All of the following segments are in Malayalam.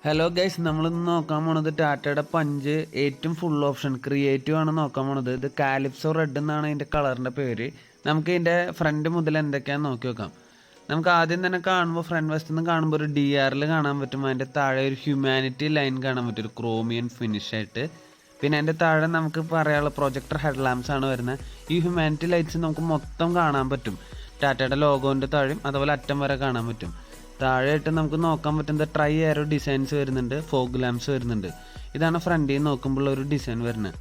ഹലോ ഗൈസ്, നമ്മളിന്ന് നോക്കാൻ പോണത് ടാറ്റയുടെ പഞ്ച് ഏറ്റവും ഫുൾ ഓപ്ഷൻ ക്രിയേറ്റീവ് ആണ് നോക്കാൻ പോണത്. ഇത് കാലിപ്സോ റെഡ് എന്നാണ് ഇതിൻ്റെ കളറിൻ്റെ പേര്. നമുക്ക് ഇതിൻ്റെ ഫ്രണ്ട് മുതൽ എന്തൊക്കെയാണെന്ന് നോക്കി നോക്കാം. നമുക്ക് ആദ്യം തന്നെ കാണുമ്പോൾ ഫ്രണ്ട് വശത്ത് നിന്ന് കാണുമ്പോൾ ഒരു DRL കാണാൻ പറ്റും. അതിൻ്റെ താഴെ ഒരു ഹ്യൂമാനിറ്റി ലൈൻ കാണാൻ പറ്റും, ഒരു ക്രോമിയൻ ഫിനിഷ് ആയിട്ട്. പിന്നെ അതിൻ്റെ താഴെ നമുക്ക് പറയാനുള്ള പ്രൊജക്ടർ ഹെഡ് ലാംപ്സ് ആണ് വരുന്നത്. ഈ ഹ്യൂമാനിറ്റി ലൈറ്റ്സ് നമുക്ക് മൊത്തം കാണാൻ പറ്റും. ടാറ്റയുടെ ലോഗോൻ്റെ താഴെയും അതുപോലെ അറ്റം വരെ കാണാൻ പറ്റും. താഴെയായിട്ട് നമുക്ക് നോക്കാൻ പറ്റുന്നത് ട്രൈ ആരോ ഡിസൈൻസ് വരുന്നുണ്ട്, ഫോഗ് ലാംപ്സ് വരുന്നുണ്ട്. ഇതാണ് ഫ്രണ്ടിൽ നിന്ന് നോക്കുമ്പോൾ ഒരു ഡിസൈൻ വരുന്നത്.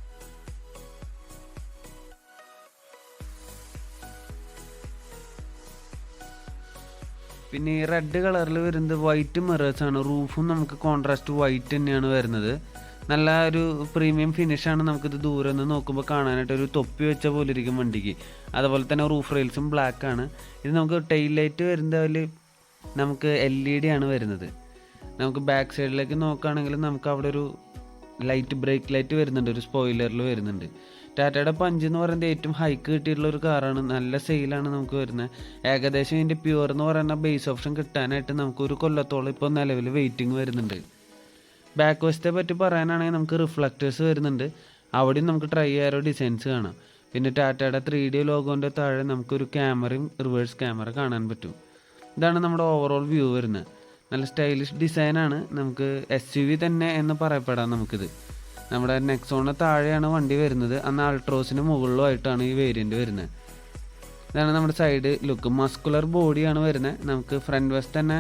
പിന്നെ ഈ റെഡ് കളറിൽ വരുന്നത് വൈറ്റ് മിറേഴ്സ് ആണ്. റൂഫും നമുക്ക് കോൺട്രാസ്റ്റ് വൈറ്റ് തന്നെയാണ് വരുന്നത്. നല്ല ഒരു പ്രീമിയം ഫിനിഷാണ്. നമുക്കിത് ദൂരെ നിന്ന് നോക്കുമ്പോൾ കാണാനായിട്ട് ഒരു തൊപ്പി വെച്ച പോലെ ഇരിക്കും വണ്ടിക്ക്. അതുപോലെ തന്നെ റൂഫ് റെയിൽസും ബ്ലാക്ക് ആണ്. ഇത് നമുക്ക് ടെയിൽ ലൈറ്റ് വരുന്നതിൽ നമുക്ക് LED ആണ് വരുന്നത്. നമുക്ക് ബാക്ക് സൈഡിലേക്ക് നോക്കുകയാണെങ്കിൽ നമുക്ക് അവിടെ ഒരു ലൈറ്റ്, ബ്രേക്ക് ലൈറ്റ് വരുന്നുണ്ട്, ഒരു സ്പോയിലറിൽ വരുന്നുണ്ട്. ടാറ്റയുടെ പഞ്ച് എന്ന് പറയുന്നത് ഏറ്റവും ഹൈക്ക് കിട്ടിയിട്ടുള്ള ഒരു കാറാണ്. നല്ല സെയിലാണ് നമുക്ക് വരുന്നത്. ഏകദേശം ഇതിൻ്റെ പ്യുവർ എന്ന് പറയുന്ന ബേസ് ഓപ്ഷൻ കിട്ടാനായിട്ട് നമുക്ക് ഒരു കൊല്ലത്തോളം ഇപ്പോൾ നിലവിൽ വെയിറ്റിംഗ് വരുന്നുണ്ട്. ബാക്ക് വശത്തെ പറ്റി പറയാനാണെങ്കിൽ നമുക്ക് റിഫ്ലക്റ്റേഴ്സ് വരുന്നുണ്ട്. അവിടെയും നമുക്ക് ട്രൈ ആരോ ഡിസൈൻസ് കാണാം. പിന്നെ ടാറ്റയുടെ 3D ലോഗോൻ്റെ താഴെ നമുക്കൊരു ക്യാമറയും റിവേഴ്സ് ക്യാമറ കാണാൻ പറ്റും. ഇതാണ് നമ്മുടെ ഓവറോൾ വ്യൂ വരുന്നത്. നല്ല സ്റ്റൈലിഷ് ഡിസൈനാണ്. നമുക്ക് SUV തന്നെ എന്ന് പറയപ്പെടാം. നമുക്കിത് നമ്മുടെ നെക്സോണിന് താഴെയാണ് വണ്ടി വരുന്നത്. അന്ന് അൾട്രോസിന് മുകളിലുമായിട്ടാണ് ഈ വേരിയൻറ്റ് വരുന്നത്. ഇതാണ് നമ്മുടെ സൈഡ് ലുക്ക്. മസ്കുലർ ബോഡിയാണ് വരുന്നത്. നമുക്ക് ഫ്രണ്ട് വശത്ത് തന്നെ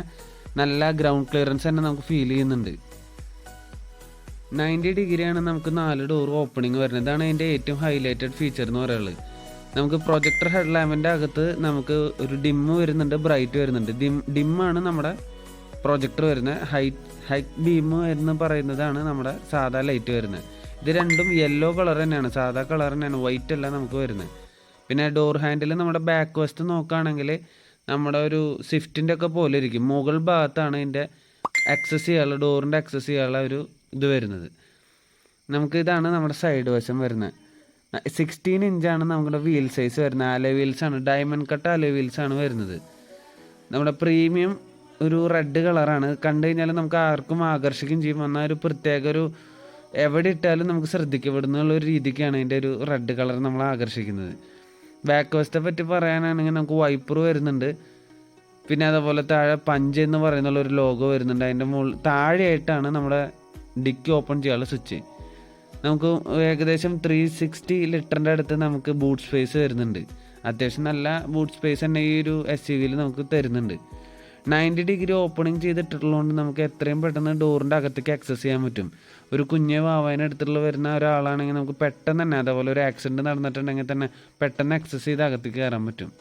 നല്ല ഗ്രൗണ്ട് ക്ലിയറൻസ് തന്നെ നമുക്ക് ഫീൽ ചെയ്യുന്നുണ്ട്. 90 ഡിഗ്രിയാണ് നമുക്ക് 4 ഡോർ ഓപ്പണിങ് വരുന്നത്. ഇതാണ് അതിൻ്റെ ഏറ്റവും ഹൈലൈറ്റഡ് ഫീച്ചർ എന്ന് പറയുന്നത്. നമുക്ക് പ്രൊജക്ടർ ഹെഡ് ലാമ്പിൻ്റെ അകത്ത് നമുക്ക് ഒരു ഡിമ്മ് വരുന്നുണ്ട്, ബ്രൈറ്റ് വരുന്നുണ്ട്. ഡിമ്മാണ് നമ്മുടെ പ്രൊജക്ടർ വരുന്നത്. ഹൈറ്റ് ബീം എന്ന് പറയുന്നതാണ് നമ്മുടെ സാധാ ലൈറ്റ് വരുന്നത്. ഇത് രണ്ടും യെല്ലോ കളർ തന്നെയാണ്, സാധാ കളർ തന്നെയാണ്, വൈറ്റ് അല്ല നമുക്ക് വരുന്നത്. പിന്നെ ഡോർ ഹാൻഡിൽ നമ്മുടെ ബാക്ക് വശത്ത് നോക്കുകയാണെങ്കിൽ നമ്മുടെ ഒരു സ്വിഫ്റ്റിൻ്റെ ഒക്കെ പോലെ ഇരിക്കും. മുകൾ ഭാഗത്താണ് ഇതിൻ്റെ ആക്സസ് ചെയ്യാനുള്ള, ഡോറിൻ്റെ ആക്സസ് ചെയ്യാനുള്ള ഒരു ഇത് വരുന്നത്. ഇതാണ് നമ്മുടെ സൈഡ് വശം വരുന്നത്. 16 ഇഞ്ചാണ് നമ്മുടെ വീൽ സൈസ് വരുന്നത്. അലോയ് വീൽസാണ്, ഡയമണ്ട് കട്ട് അലോയ് വീൽസാണ് വരുന്നത്. നമ്മുടെ പ്രീമിയം ഒരു റെഡ് കളറാണ്. കണ്ടു കഴിഞ്ഞാൽ നമുക്ക് ആർക്കും ആകർഷിക്കും ചെയ്യും. എന്നാൽ ഒരു പ്രത്യേക ഒരു എവിടെ ഇട്ടാലും നമുക്ക് ശ്രദ്ധിക്കപ്പെടുന്നുള്ളൊരു രീതിക്കാണ് അതിൻ്റെ ഒരു റെഡ് കളർ നമ്മളെ ആകർഷിക്കുന്നത്. ബാക്ക് വശത്തെ പറ്റി പറയാനാണെങ്കിൽ നമുക്ക് വൈപ്പർ വരുന്നുണ്ട്. പിന്നെ അതുപോലെ താഴെ പഞ്ച് എന്ന് പറയുന്നുള്ള ഒരു ലോഗോ വരുന്നുണ്ട്. അതിൻ്റെ മുകളിൽ താഴെയായിട്ടാണ് നമ്മുടെ ഡിക്കി ഓപ്പൺ ചെയ്യാനുള്ള സ്വിച്ച്. നമുക്ക് ഏകദേശം 360 ലിറ്ററിൻ്റെ അടുത്ത് നമുക്ക് ബൂട്ട് സ്പേസ് വരുന്നുണ്ട്. അത്യാവശ്യം നല്ല ബൂട്ട് സ്പേസ് തന്നെ ഈ ഒരു SUVയിൽ നമുക്ക് തരുന്നുണ്ട്. 90 ഡിഗ്രി ഓപ്പണിങ് ചെയ്തിട്ടുള്ളതുകൊണ്ട് നമുക്ക് എത്രയും പെട്ടെന്ന് ഡോറിൻ്റെ അകത്തേക്ക് ആക്സസ് ചെയ്യാൻ പറ്റും. ഒരു കുഞ്ഞ് വാവാനെടുത്തിട്ടുള്ള വരുന്ന ഒരാളാണെങ്കിൽ നമുക്ക് പെട്ടെന്ന് തന്നെ, അതേപോലെ ഒരു ആക്സിഡൻറ്റ് നടന്നിട്ടുണ്ടെങ്കിൽ തന്നെ പെട്ടെന്ന് ആക്സസ് ചെയ്ത് അകത്തേക്ക് കയറാൻ പറ്റും.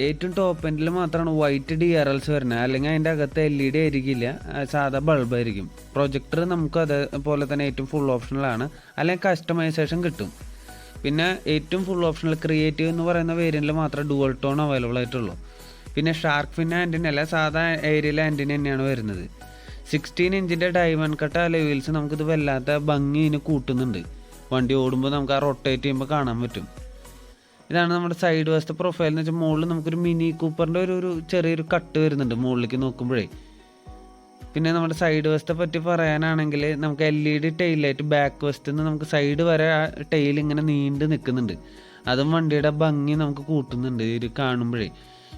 ഏറ്റവും ടോപ്പ് എൻഡിൽ മാത്രമാണ് വൈറ്റ് DRLs വരുന്നത്. അല്ലെങ്കിൽ അതിൻ്റെ അകത്ത് LED ആയിരിക്കില്ല, സാധാ ബൾബായിരിക്കും. പ്രൊജക്ടർ നമുക്ക് അതേപോലെ തന്നെ ഏറ്റവും ഫുൾ ഓപ്ഷനിലാണ്, അല്ലെങ്കിൽ കസ്റ്റമൈസേഷൻ കിട്ടും. പിന്നെ ഏറ്റവും ഫുൾ ഓപ്ഷനിൽ ക്രിയേറ്റീവ് എന്ന് പറയുന്ന വേരിയൻറ്റിൽ മാത്രമേ ഡുവൽ ടോൺ അവൈലബിൾ ആയിട്ടുള്ളൂ. പിന്നെ ഷാർക്ക് ഫിൻ ആൻറ്റിന അല്ല, സാധാ ഏരിയയിലെ ആൻറ്റിന തന്നെയാണ് വരുന്നത്. 16 ഇഞ്ചിൻ്റെ ഡയമണ്ട് കട്ട് അലോയ് വീൽസ് നമുക്കിത് വല്ലാത്ത ഭംഗി ഇതിന് കൂട്ടുന്നുണ്ട്. വണ്ടി ഓടുമ്പോൾ നമുക്ക് ആ റൊട്ടേറ്റ് ചെയ്യുമ്പോൾ കാണാൻ പറ്റും. ഇതാണ് നമ്മുടെ സൈഡ് വശത്തെ പ്രൊഫൈൽ എന്ന് വെച്ചാൽ മുകളിൽ നമുക്കൊരു മിനി കൂപ്പറിൻ്റെ ഒരു ചെറിയൊരു കട്ട് വരുന്നുണ്ട് മുകളിലേക്ക് നോക്കുമ്പോഴേ. പിന്നെ നമ്മുടെ സൈഡ് വശത്തെ പറ്റി പറയാനാണെങ്കിൽ നമുക്ക് LED ടെയിൽ ലൈറ്റ് ബാക്ക് വശത്ത് നിന്ന് നമുക്ക് സൈഡ് വരെ ആ ടെയിൽ ഇങ്ങനെ നീണ്ട് നിൽക്കുന്നുണ്ട്. അതും വണ്ടിയുടെ ഭംഗി നമുക്ക് കൂട്ടുന്നുണ്ട് ഇത് കാണുമ്പോഴേ.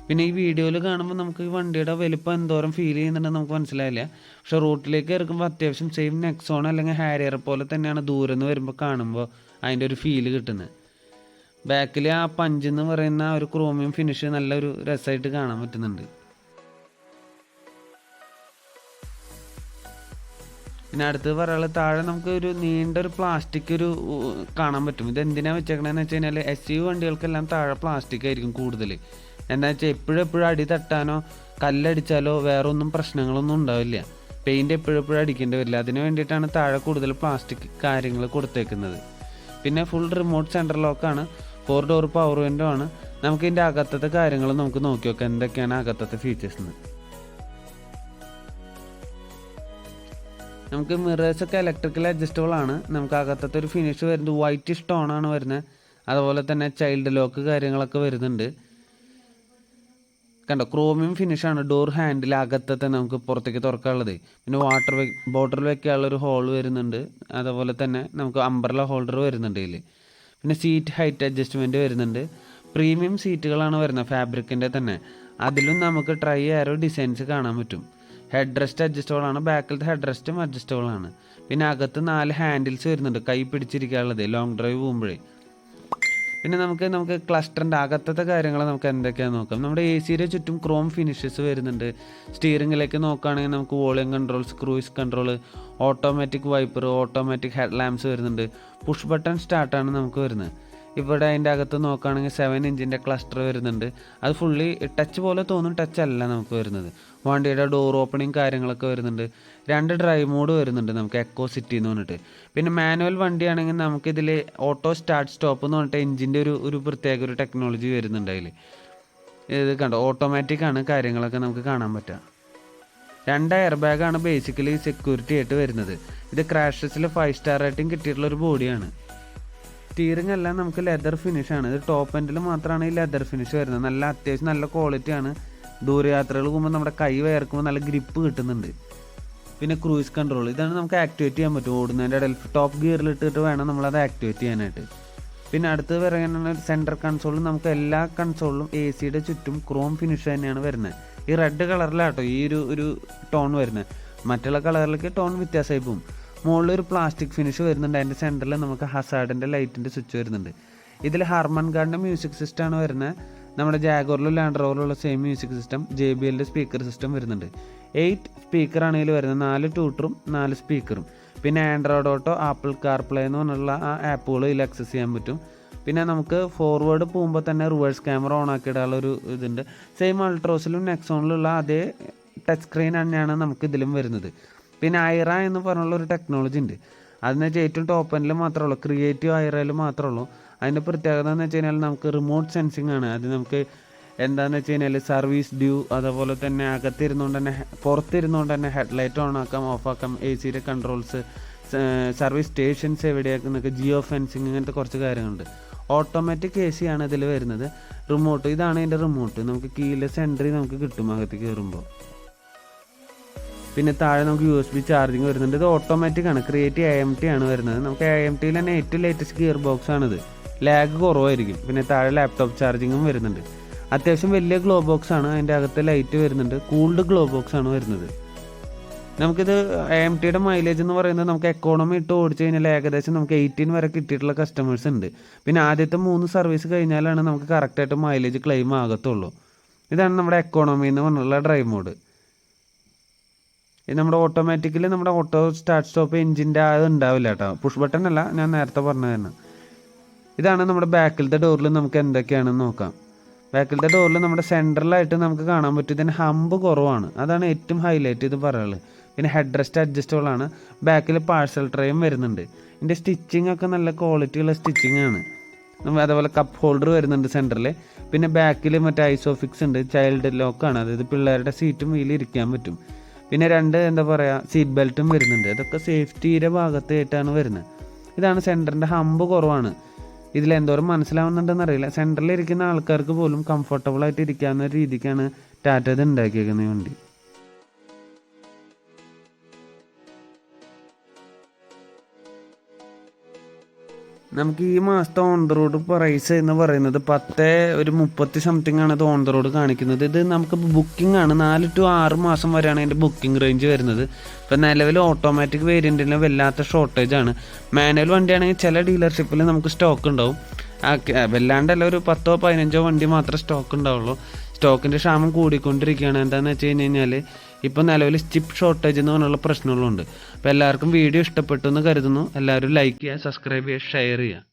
പിന്നെ ഈ വീഡിയോയിൽ കാണുമ്പോൾ നമുക്ക് ഈ വണ്ടിയുടെ വലുപ്പം എന്തോരം ഫീൽ ചെയ്യുന്നുണ്ടെന്ന് നമുക്ക് മനസ്സിലായില്ല. പക്ഷെ റോട്ടിലേക്ക് ഇറക്കുമ്പോൾ അത്യാവശ്യം സെയിം നെക്സോൺ അല്ലെങ്കിൽ ഹാരിയർ പോലെ തന്നെയാണ് ദൂരെ നിന്ന് വരുമ്പോൾ കാണുമ്പോൾ അതിൻ്റെ ഒരു ഫീല് കിട്ടുന്നത്. ബാക്കിൽ ആ പഞ്ച് എന്ന് പറയുന്ന ഒരു ക്രോമിയം ഫിനിഷ് നല്ലൊരു രസമായിട്ട് കാണാൻ പറ്റുന്നുണ്ട്. പിന്നെ അടുത്ത് പറയാനുള്ളത് താഴെ നമുക്ക് ഒരു നീണ്ട ഒരു പ്ലാസ്റ്റിക് ഒരു കാണാൻ പറ്റും. ഇത് എന്തിനാണ് വെച്ചേക്കണമെന്ന് വെച്ച് കഴിഞ്ഞാൽ SUV വണ്ടികൾക്കെല്ലാം താഴെ പ്ലാസ്റ്റിക് ആയിരിക്കും കൂടുതൽ. എന്താ വെച്ചാൽ എപ്പോഴും അടി തട്ടാനോ കല്ലടിച്ചാലോ വേറെ ഒന്നും പ്രശ്നങ്ങളൊന്നും ഉണ്ടാവില്ല. പെയിൻറ്റ് എപ്പോഴും അടിക്കേണ്ടി വരില്ല. അതിന് വേണ്ടിയിട്ടാണ് താഴെ കൂടുതൽ പ്ലാസ്റ്റിക് കാര്യങ്ങൾ കൊടുത്തേക്കുന്നത്. പിന്നെ ഫുൾ റിമോട്ട് സെൻട്രൽ ലോക്കാണ്, 4 ഡോർ പവർ വിൻഡോ ആണ്. നമുക്ക് ഇതിൻ്റെ അകത്തത്തെ കാര്യങ്ങൾ നമുക്ക് നോക്കി നോക്കാം എന്തൊക്കെയാണ് അകത്തത്തെ ഫീച്ചേഴ്സ് എന്ന്. നമുക്ക് മിറേഴ്സൊക്കെ ഇലക്ട്രിക്കൽ അഡ്ജസ്റ്റബിൾ ആണ്. നമുക്ക് അകത്തത്തെ ഒരു ഫിനിഷ് വരുന്നത് വൈറ്റ് സ്റ്റോണാണ് വരുന്നത്. അതുപോലെ തന്നെ ചൈൽഡ് ലോക്ക് കാര്യങ്ങളൊക്കെ വരുന്നുണ്ട്. കണ്ടോ, ക്രോമിയം ഫിനിഷാണ്. ഡോർ ഹാൻഡിൽ അകത്തത്തെ നമുക്ക് പുറത്തേക്ക് തുറക്കാനുള്ളത്. പിന്നെ വാട്ടർ ബോട്ടിൽ വെക്കാനുള്ളൊരു ഹോൾ വരുന്നുണ്ട്. അതുപോലെ തന്നെ നമുക്ക് അംബ്രല ഹോൾഡർ വരുന്നുണ്ട് ഇതിൽ. പിന്നെ സീറ്റ് ഹൈറ്റ് അഡ്ജസ്റ്റ്മെൻറ്റ് വരുന്നുണ്ട്. പ്രീമിയം സീറ്റുകളാണ് വരുന്നത് ഫാബ്രിക്കിൻ്റെ തന്നെ. അതിലും നമുക്ക് ട്രൈ ആരോ ഡിസൈൻസ് കാണാൻ പറ്റും. ഹെഡ് റെസ്റ്റ് അഡ്ജസ്റ്റബിൾ ആണ്. ബാക്കിലത്തെ ഹെഡ് റെസ്റ്റും അഡ്ജസ്റ്റബിൾ ആണ്. പിന്നെ അകത്ത് 4 ഹാൻഡിൽസ് വരുന്നുണ്ട് കൈ പിടിച്ചിരിക്കാനുള്ളത് ലോങ് ഡ്രൈവ് പോകുമ്പോഴേ. പിന്നെ നമുക്ക് ക്ലസ്റ്ററിൻ്റെ അകത്തത്തെ കാര്യങ്ങൾ നമുക്ക് എന്തൊക്കെയാണെന്ന് നോക്കാം. നമ്മുടെ എ സിയുടെ ചുറ്റും ക്രോം ഫിനിഷസ് വരുന്നുണ്ട്. സ്റ്റിയറിംഗിലേക്ക് നോക്കുകയാണെങ്കിൽ നമുക്ക് volume controls, cruise control, automatic wiper, automatic head lamps വരുന്നുണ്ട്. പുഷ് ബട്ടൺ സ്റ്റാർട്ടാണ് നമുക്ക് വരുന്നത്. ഇവിടെ അതിൻ്റെ അകത്ത് നോക്കുകയാണെങ്കിൽ 7 ഇഞ്ചിൻ്റെ ക്ലസ്റ്റർ വരുന്നുണ്ട്. അത് ഫുള്ളി ടച്ച് പോലെ തോന്നും, ടച്ച് അല്ല നമുക്ക് വരുന്നത്. വണ്ടിയുടെ ഡോർ ഓപ്പണിങ് കാര്യങ്ങളൊക്കെ വരുന്നുണ്ട്. 2 ഡ്രൈവ് മോഡ് വരുന്നുണ്ട് നമുക്ക്, എക്കോ സിറ്റി എന്ന് പറഞ്ഞിട്ട്. പിന്നെ മാനുവൽ വണ്ടിയാണെങ്കിൽ നമുക്കിതിൽ ഓട്ടോ സ്റ്റാർട്ട് സ്റ്റോപ്പ് എന്ന് പറഞ്ഞിട്ട് എഞ്ചിൻ്റെ ഒരു പ്രത്യേക ഒരു ടെക്നോളജി വരുന്നുണ്ട് അതിൽ. ഇത് കണ്ടോ, ഓട്ടോമാറ്റിക് ആണ് കാര്യങ്ങളൊക്കെ നമുക്ക് കാണാൻ പറ്റുക. 2 എയർ ബാഗാണ് ബേസിക്കലി സെക്യൂരിറ്റി ആയിട്ട് വരുന്നത്. ഇത് ക്രാഷസിൽ 5 സ്റ്റാർ റേറ്റിംഗ് കിട്ടിയിട്ടുള്ള ഒരു ബോഡിയാണ്. സ്റ്റിയറിംഗ് എല്ലാം നമുക്ക് ലെതർ ഫിനിഷാണ്. ഇത് ടോപ്പ് എൻഡിൽ മാത്രമാണ് ഈ ലെതർ ഫിനിഷ് വരുന്നത്. അത്യാവശ്യം നല്ല ക്വാളിറ്റിയാണ്. ദൂരയാത്രകൾ പോകുമ്പോൾ നമ്മുടെ കൈ വയർക്കുമ്പോൾ നല്ല ഗ്രിപ്പ് കിട്ടുന്നുണ്ട്. പിന്നെ ക്രൂയിസ് കൺട്രോൾ, ഇതാണ് നമുക്ക് ആക്ടിവേറ്റ് ചെയ്യാൻ പറ്റും. ഓടുന്നതിൻ്റെ ഇടയിൽ ടോപ്പ് ഗിയറിലിട്ടിട്ട് വേണം നമ്മളത് ആക്ടിവേറ്റ് ചെയ്യാനായിട്ട്. പിന്നെ അടുത്ത് പറയുന്ന സെൻറ്റർ കൺസോളിൽ നമുക്ക് എല്ലാ കൺസോളിലും എ സിയുടെ ചുറ്റും ക്രോം ഫിനിഷ് തന്നെയാണ് വരുന്നത്. ഈ റെഡ് കളറിലാട്ടോ ഈ ഒരു ടോൺ വരുന്നത്. മറ്റുള്ള കളറിലേക്ക് ടോൺ വ്യത്യാസമായി പോകും. മുകളിൽ ഒരു പ്ലാസ്റ്റിക് ഫിനിഷ് വരുന്നുണ്ട്. അതിൻ്റെ സെൻറ്ററിൽ നമുക്ക് ഹസാർഡിൻ്റെ ലൈറ്റിൻ്റെ സ്വിച്ച് വരുന്നുണ്ട്. ഇതിൽ ഹാർമൻ ഗാർഡിൻ്റെ മ്യൂസിക് സിസ്റ്റമാണ് വരുന്നത്. നമ്മുടെ ജാഗോറിലും ലാൻഡ് റോവറിലുള്ള സെയിം മ്യൂസിക് സിസ്റ്റം. JBLൻ്റെ സ്പീക്കർ സിസ്റ്റം വരുന്നുണ്ട്. 8 സ്പീക്കറാണ് ഇതിൽ വരുന്നത്. 4 ട്യൂട്ടറും 4 സ്പീക്കറും. പിന്നെ ആൻഡ്രോയിഡ് ഓട്ടോ, ആപ്പിൾ കാർപ്ലേ എന്ന് പറഞ്ഞുള്ള ആ ആപ്പുകൾ ഇതിൽ ആക്സസ് ചെയ്യാൻ പറ്റും. പിന്നെ നമുക്ക് ഫോർവേഡ് പോകുമ്പോൾ തന്നെ റിവേഴ്സ് ക്യാമറ ഓൺ ആക്കിയിടാനുള്ള ഒരു ഇതുണ്ട്. സെയിം അൾട്രോസിലും നെക്സോണിലുള്ള അതേ ടച്ച് സ്ക്രീൻ തന്നെയാണ് നമുക്ക് ഇതിലും വരുന്നത്. പിന്നെ ഐറ എന്ന് പറഞ്ഞുള്ള ഒരു ടെക്നോളജി ഉണ്ട്. അതെന്ന് വെച്ചാൽ ഏറ്റവും ടോപ്പ് എൻഡിൽ മാത്രമേ ഉള്ളൂ, ക്രിയേറ്റീവ് ഐറയിൽ മാത്രമേ ഉള്ളൂ. അതിൻ്റെ പ്രത്യേകത എന്ന് വെച്ച് കഴിഞ്ഞാൽ നമുക്ക് റിമോട്ട് സെൻസിങ് ആണ്. അത് നമുക്ക് എന്താണെന്ന് വെച്ച് കഴിഞ്ഞാൽ സർവീസ് ഡ്യൂ, അതുപോലെ തന്നെ അകത്തിരുന്നുകൊണ്ട് തന്നെ പുറത്തിരുന്നുകൊണ്ട് തന്നെ ഹെഡ്ലൈറ്റ് ഓൺ ആക്കാം, ഓഫ് ആക്കാം, എ സിയുടെ കൺട്രോൾസ്, സർവീസ് സ്റ്റേഷൻസ് എവിടെയാക്കുന്നൊക്കെ, ജിയോ ഫെൻസിങ്, ഇങ്ങനത്തെ കുറച്ച് കാര്യങ്ങളുണ്ട്. ഓട്ടോമാറ്റിക് AC ആണ് ഇതിൽ വരുന്നത്. റിമോട്ട്, ഇതാണ് ഇതിൻ്റെ റിമോട്ട്. നമുക്ക് കീലെസ് എൻട്രി നമുക്ക് കിട്ടും അകത്ത് കയറുമ്പോൾ. പിന്നെ താഴെ നമുക്ക് USB ചാർജിങ് വരുന്നുണ്ട്. ഇത് ഓട്ടോമാറ്റിക് ആണ്. ക്രിയേറ്റീവ് AMT ആണ് വരുന്നത്. നമുക്ക് AMTയിൽ തന്നെ ഏറ്റവും ലേറ്റസ്റ്റ് ഗിയർ ബോക്സ് ആണിത്. ലാഗ് കുറവായിരിക്കും. പിന്നെ താഴെ ലാപ്ടോപ്പ് ചാർജിങ്ങും വരുന്നുണ്ട്. അത്യാവശ്യം വലിയ ഗ്ലോ ബോക്സ് ആണ്. അതിൻ്റെ അകത്ത് ലൈറ്റ് വരുന്നുണ്ട്. കൂൾഡ് ഗ്ലോ ബോക്സ് ആണ് വരുന്നത്. നമുക്കിത് AMTയുടെ മൈലേജ് എന്ന് പറയുന്നത് നമുക്ക് എക്കോണമി ഇട്ട് ഓടിച്ചു കഴിഞ്ഞാൽ ഏകദേശം നമുക്ക് 18 വരെ കിട്ടിയിട്ടുള്ള കസ്റ്റമേഴ്സ് ഉണ്ട്. പിന്നെ ആദ്യത്തെ 3 സർവീസ് കഴിഞ്ഞാലാണ് നമുക്ക് കറക്റ്റായിട്ട് മൈലേജ് ക്ലെയിം ആകത്തുള്ളൂ. ഇതാണ് നമ്മുടെ എക്കോണമി എന്ന് പറഞ്ഞുള്ള ഡ്രൈവ് മോഡ്. നമ്മുടെ ഓട്ടോമാറ്റിക്കലി നമ്മുടെ ഓട്ടോ സ്റ്റാർട്ട് സ്റ്റോപ്പ് എഞ്ചിൻ്റെ അത് ഉണ്ടാവില്ല കേട്ടോ. പുഷ് ബട്ടൺ അല്ല, ഞാൻ നേരത്തെ പറഞ്ഞത് തന്നെ. ഇതാണ് നമ്മുടെ ബാക്കിലത്തെ ഡോറിൽ നമുക്ക് എന്തൊക്കെയാണെന്ന് നോക്കാം. ബാക്കിലത്തെ ഡോറിൽ നമ്മുടെ സെൻട്രലായിട്ട് നമുക്ക് കാണാൻ പറ്റും ഇതിന് ഹമ്പ് കുറവാണ്. അതാണ് ഏറ്റവും ഹൈലൈറ്റ് ഇത് പറയുള്ളത്. പിന്നെ ഹെഡ് റെസ്റ്റ് അഡ്ജസ്റ്റബിൾ ആണ്. ബാക്കിൽ പാഴ്സൽ ട്രേയും വരുന്നുണ്ട്. ഇതിൻ്റെ സ്റ്റിച്ചിങ് ഒക്കെ നല്ല ക്വാളിറ്റിയുള്ള സ്റ്റിച്ചിങ് ആണ്. അതേപോലെ കപ്പ് ഹോൾഡർ വരുന്നുണ്ട് സെൻറ്ററിൽ. പിന്നെ ബാക്കിൽ മറ്റേ ഐസോഫിക്സ് ഉണ്ട്. ചൈൽഡ് ലോക്കാണ്, അതായത് പിള്ളേരുടെ സീറ്റും വീലിൽ ഇരിക്കാൻ പറ്റും. പിന്നെ 2 സീറ്റ് ബെൽറ്റും വരുന്നുണ്ട്. അതൊക്കെ സേഫ്റ്റിയുടെ ഭാഗത്തായിട്ടാണ് വരുന്നത്. ഇതാണ് സെൻറ്ററിൻ്റെ ഹമ്പ് കുറവാണ്. ഇതിലെന്തോരം മനസ്സിലാവുന്നുണ്ടെന്ന് അറിയില്ല. സെൻറ്ററിൽ ഇരിക്കുന്ന ആൾക്കാർക്ക് പോലും കംഫർട്ടബിളായിട്ട് ഇരിക്കാവുന്ന രീതിക്കാണ് ടാറ്റ ഇത് ഉണ്ടാക്കിയേക്കുന്നത് ഈ വണ്ടി. നമുക്ക് ഈ മാസത്തെ ഓൺ ദ റോഡ് പ്രൈസ് എന്ന് പറയുന്നത് 10 സംതിങ് ആണ് ഇത് ഓൺ ദ റോഡ് കാണിക്കുന്നത്. ഇത് നമുക്ക് ബുക്കിംഗ് ആണ്. 4 to 6 മാസം വരെയാണ് അതിൻ്റെ ബുക്കിംഗ് റേഞ്ച് വരുന്നത്. ഇപ്പം നിലവിൽ ഓട്ടോമാറ്റിക് വേരിയൻറ്റിന് വല്ലാത്ത ഷോർട്ടേജ് ആണ്. മാനുവൽ വണ്ടിയാണെങ്കിൽ ചില ഡീലർഷിപ്പിൽ നമുക്ക് സ്റ്റോക്ക് ഉണ്ടാവും. വല്ലാണ്ടല്ല, ഒരു 10-15 വണ്ടി മാത്രമേ സ്റ്റോക്ക് ഉണ്ടാവുള്ളൂ. സ്റ്റോക്കിൻ്റെ ക്ഷാമം കൂടിക്കൊണ്ടിരിക്കുകയാണ്. എന്താണെന്ന് വെച്ച് കഴിഞ്ഞാൽ ഇപ്പോൾ നിലവിൽ ചിപ്പ് ഷോർട്ടേജ് എന്ന് പറഞ്ഞുള്ള പ്രശ്നങ്ങളുണ്ട്. അപ്പോൾ എല്ലാവർക്കും വീഡിയോ ഇഷ്ടപ്പെട്ടു എന്ന് കരുതുന്നു. എല്ലാവരും ലൈക്ക് ചെയ്യുക, സബ്സ്ക്രൈബ് ചെയ്യുക, ഷെയർ ചെയ്യുക.